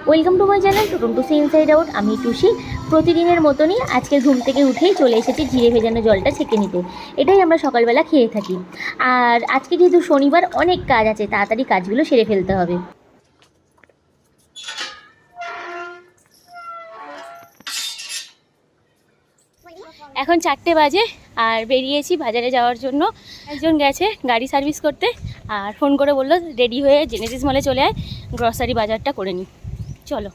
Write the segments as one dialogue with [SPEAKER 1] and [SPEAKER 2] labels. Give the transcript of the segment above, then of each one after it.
[SPEAKER 1] Welcome to my channel টুটুম Tusi inside out. আমি টুসি। প্রতিদিনের মতনই আজকে ঘুম থেকে উঠেই চলে এসেছি জিরে ভেজানো জলটা ছেঁকে নিতে। এটাই আমরা সকালবেলা খেয়ে থাকি। আর আজকে যেহেতু শনিবার, অনেক কাজ আছে, তাড়াতাড়ি কাজগুলো সেরে ফেলতে হবে। এখন 4টে বাজে আর বেরিয়েছি বাজারে যাওয়ার জন্য। একজন গেছে গাড়ি সার্ভিস করতে আর ফোন করে বললো রেডি হয়ে জিনিস মলে চলে আয়, গ্রসারি বাজারটা করে নিই। চলো।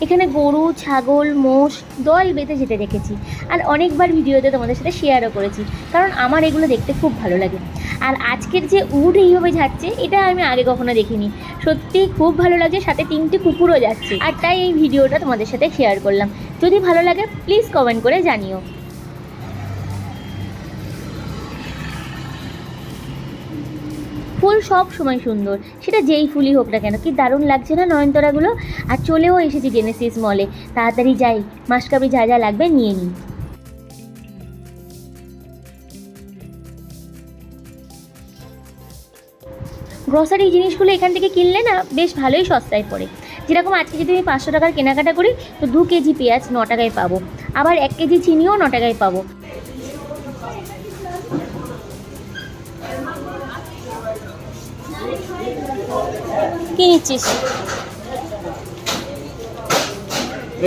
[SPEAKER 1] এখানে গরু, ছাগল, মোষ দল বেঁধে যেতে দেখেছি আর অনেকবার ভিডিওতে তোমাদের সাথে শেয়ারও করেছি, কারণ আমার এগুলো দেখতে খুব ভালো লাগে। আর আজকের যে উট এইভাবে যাচ্ছে, এটা আমি আগে কখনো দেখিনি। সত্যিই খুব ভালো লাগছে, সাথে 3টে কুকুরও যাচ্ছে। আর তাই এই ভিডিওটা তোমাদের সাথে শেয়ার করলাম। যদি ভালো লাগে প্লিজ কমেন্ট করে জানিও। ফুল সব সময় সুন্দর, সেটা যেই ফুলই হোক না কেন। কি দারুণ লাগছে না নয়নতারাগুলো। আর চলেও এসেছি জেনেসিস মলে। তাড়াতাড়ি যাই, মাসকাবি যা যা লাগবে নিয়ে নিই। গ্রসারি জিনিসগুলো এখান থেকে কিনলে না বেশ ভালোই সস্তায় পড়ে। যেরকম আজকে যদি আমি 500 টাকার কেনাকাটা করি, তো 2 কেজি পেঁয়াজ 9 টাকায় পাবো, আবার 1 কেজি চিনিও 9 টাকায় পাবো। কি নিচ্ছিস?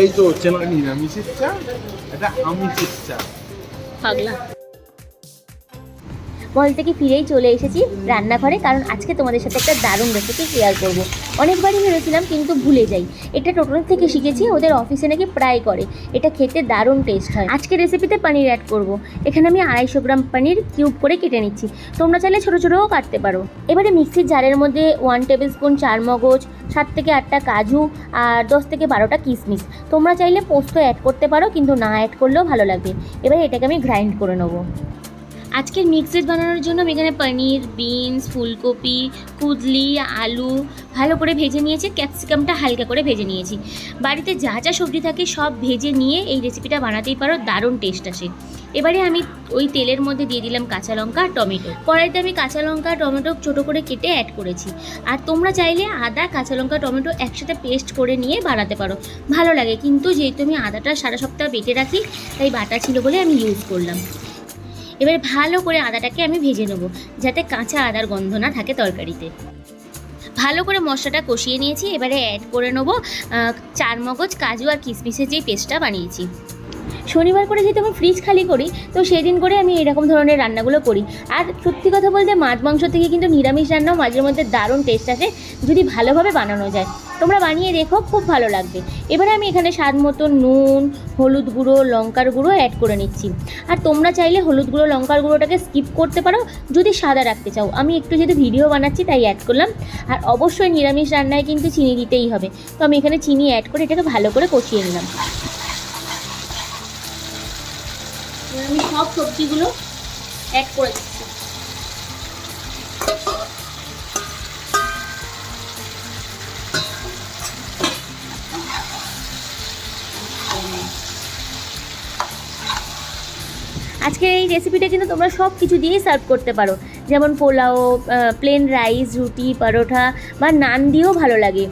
[SPEAKER 2] এই তো চেনা নিরামিষের চা, এটা আমিষের চা।
[SPEAKER 1] পাগলা। মল থেকে ফিরেই চলে এসেছি রান্নাঘরে, কারণ আজকে তোমাদের সাথে একটা দারুণ রেসিপি শেয়ার করব। অনেকবারই ভেবেছিলাম কিন্তু ভুলে যাই। এটা টোটোর থেকে শিখেছি, ওদের অফিসে নাকি প্রায় করে। এটা খেতে দারুণ টেস্ট হয়। আজকে রেসিপিতে পনির অ্যাড করব। এখানে আমি 250 গ্রাম পনির কিউব করে কেটে নিচ্ছি। তোমরা চাইলে ছোটো ছোটোও কাটতে পারো। এবারে মিক্সির জারের মধ্যে 1 টেবিল স্পুন চারমগজ, 7 থেকে 8টা কাজু আর 10 থেকে 12টা কিশমিশ। তোমরা চাইলে পোস্ত অ্যাড করতে পারো, কিন্তু না অ্যাড করলেও ভালো লাগবে। এবারে এটাকে আমি গ্রাইন্ড করে নেবো। আজকের মিক্সড বানানোর জন্য আমি এখানে পনির, বিনস, ফুলকপি, কুদলি, আলু ভালো করে ভেজে নিয়েছি। ক্যাপসিকামটা হালকা করে ভেজে নিয়েছি। বাড়িতে যা যা সবজি থাকে সব ভেজে নিয়ে এই রেসিপিটা বানাতেই পারো, দারুণ টেস্ট আসে। এবারে আমি ওই তেলের মধ্যে দিয়ে দিলাম কাঁচা লঙ্কা আর টমেটো। কড়াইতে আমি কাঁচা লঙ্কা টমেটো ছোটো করে কেটে অ্যাড করেছি। আর তোমরা চাইলে আদা, কাঁচা লঙ্কা, টমেটো একসাথে পেস্ট করে নিয়ে বানাতে পারো, ভালো লাগে। কিন্তু যেহেতু আমি আদাটা সারা সপ্তাহ বেটে রাখি, তাই বাটা ছিল বলে আমি ইউজ করলাম। এবার ভালো করে আদাটাকে আমি ভেজে নেবো, যাতে কাঁচা আদার গন্ধ না থাকে তরকারিতে। ভালো করে মশলাটা কষিয়ে নিয়েছি। এবারে অ্যাড করে নেবো চারমগজ, কাজু আর কিশমিশের যেই পেস্টটা বানিয়েছি। শনিবার করে যেহেতু আমি ফ্রিজ খালি করি, তো সেই দিন করে আমি এরকম ধরনের রান্নাগুলো করি। আর সত্যি কথা বলতে মাছ মাংস থেকে কিন্তু নিরামিষ রান্নাও মাঝের মধ্যে দারুণ টেস্ট আসে, যদি ভালোভাবে বানানো যায়। তোমরা বানিয়ে দেখো, খুব ভালো লাগবে। এবারে আমি এখানে স্বাদ মতো নুন, হলুদ গুঁড়ো, লঙ্কার গুঁড়ো অ্যাড করে নিচ্ছি। আর তোমরা চাইলে হলুদ গুঁড়ো, লঙ্কার গুঁড়োটাকে স্কিপ করতে পারো যদি সাদা রাখতে চাও। আমি একটু যেহেতু ভিডিও বানাচ্ছি তাই অ্যাড করলাম। আর অবশ্যই নিরামিষ রান্নায় কিন্তু চিনি দিতেই হবে, তো আমি এখানে চিনি অ্যাড করে এটাকে ভালো করে কষিয়ে নিলাম। আমি সব সবজিগুলো অ্যাড করে দিচ্ছি। আজকের এই রেসিপিটা কিন্তু তোমরা সব কিছু দিয়েই সার্ভ করতে পারো, যেমন পোলাও, প্লেন রাইস, রুটি, পরোটা বা নান দিয়েও ভালো লাগে।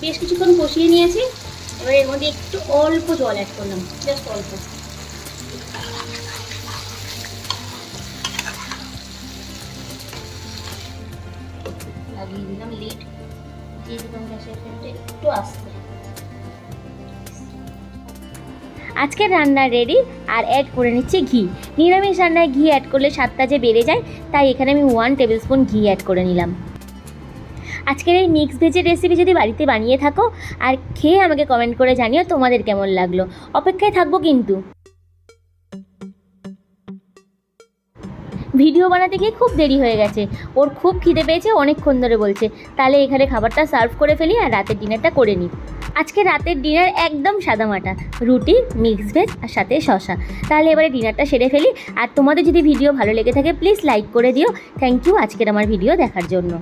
[SPEAKER 1] বেশ কিছুক্ষণ কষিয়ে নিয়েছি। এবার এর মধ্যে একটু অল্প জল অ্যাড করলাম, জাস্ট অল্প। লাগিয়ে দিলাম লিড, দিয়ে দিলাম গ্যাসের ফ্লেমটা একটু আস্তে। আজকের রান্না রেডি। আর অ্যাড করে নিচ্ছি ঘি। নিরামিষ রান্নায় ঘি অ্যাড করলে স্বাদটা যে বেড়ে যায়, তাই এখানে আমি 1 টেবিল স্পুন ঘি অ্যাড করে নিলাম। আজকের এই মিক্স ভেজের রেসিপি যদি বাড়িতে বানিয়ে থাকো আর খেয়ে আমাকে কমেন্ট করে জানিও তোমাদের কেমন লাগলো। অপেক্ষায় থাকবো কিন্তু। ভিডিও বানাতে গিয়ে খুব দেরি হয়ে গেছে, ওর খুব খিদে পেয়েছে, অনেকক্ষণ ধরে বলছে। তাহলে এখানে খাবারটা সার্ভ করে ফেলি আর রাতের ডিনারটা করে নিই। আজকে রাতের ডিনার একদম সাদামাটা, রুটি, মিক্স ভেজ আর সাথে শসা। তাহলে এবারে ডিনারটা সেরে ফেলি। আর তোমাদের যদি ভিডিও ভালো লেগে থাকে প্লিজ লাইক করে দিও। থ্যাংক ইউ আজকের আমার ভিডিও দেখার জন্য।